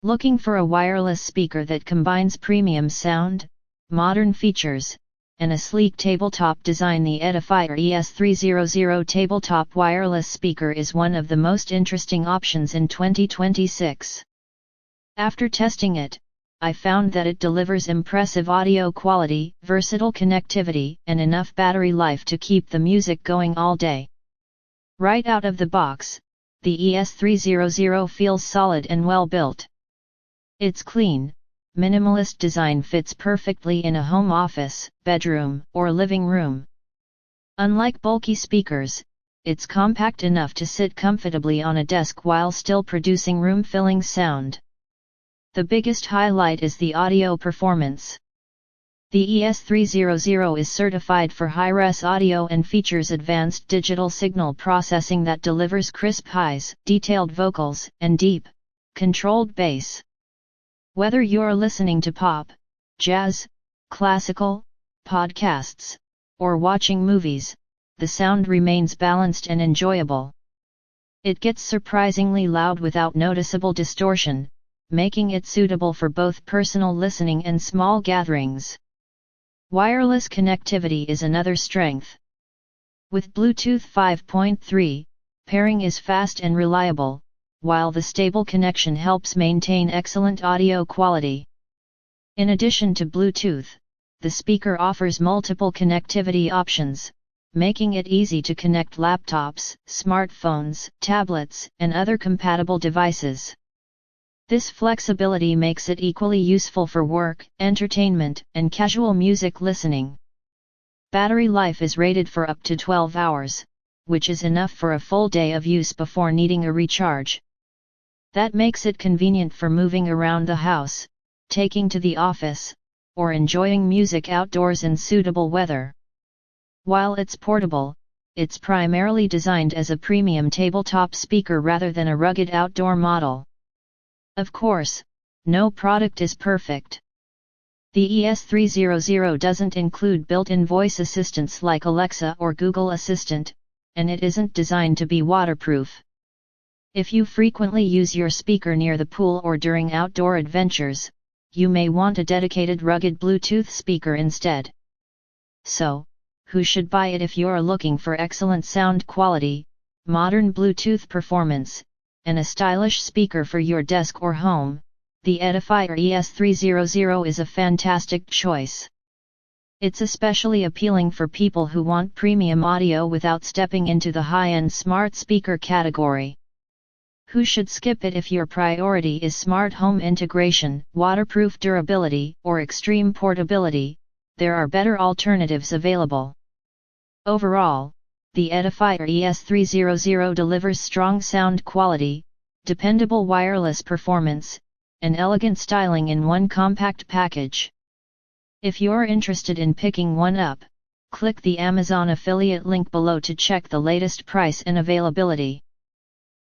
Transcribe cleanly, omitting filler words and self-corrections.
Looking for a wireless speaker that combines premium sound, modern features, and a sleek tabletop design? The Edifier ES300 tabletop wireless speaker is one of the most interesting options in 2026. After testing it, I found that it delivers impressive audio quality, versatile connectivity, and enough battery life to keep the music going all day. Right out of the box, the ES300 feels solid and well built. Its clean, minimalist design fits perfectly in a home office, bedroom, or living room. Unlike bulky speakers, it's compact enough to sit comfortably on a desk while still producing room-filling sound. The biggest highlight is the audio performance. The ES300 is certified for high-res audio and features advanced digital signal processing that delivers crisp highs, detailed vocals, and deep, controlled bass. Whether you're listening to pop, jazz, classical, podcasts, or watching movies, the sound remains balanced and enjoyable. It gets surprisingly loud without noticeable distortion, making it suitable for both personal listening and small gatherings. Wireless connectivity is another strength. With Bluetooth 5.3, pairing is fast and reliable, while the stable connection helps maintain excellent audio quality. In addition to Bluetooth, the speaker offers multiple connectivity options, making it easy to connect laptops, smartphones, tablets, and other compatible devices. This flexibility makes it equally useful for work, entertainment, and casual music listening. Battery life is rated for up to 12 hours, which is enough for a full day of use before needing a recharge. That makes it convenient for moving around the house, taking to the office, or enjoying music outdoors in suitable weather. While it's portable, it's primarily designed as a premium tabletop speaker rather than a rugged outdoor model. Of course, no product is perfect. The ES300 doesn't include built-in voice assistants like Alexa or Google Assistant, and it isn't designed to be waterproof. If you frequently use your speaker near the pool or during outdoor adventures, you may want a dedicated rugged Bluetooth speaker instead. So, who should buy it? If you're looking for excellent sound quality, modern Bluetooth performance, and a stylish speaker for your desk or home, the Edifier ES300 is a fantastic choice. It's especially appealing for people who want premium audio without stepping into the high-end smart speaker category. Who should skip it if your priority is smart home integration, waterproof durability, or extreme portability? There are better alternatives available. Overall, the Edifier ES300 delivers strong sound quality, dependable wireless performance, and elegant styling in one compact package. If you're interested in picking one up, click the Amazon affiliate link below to check the latest price and availability.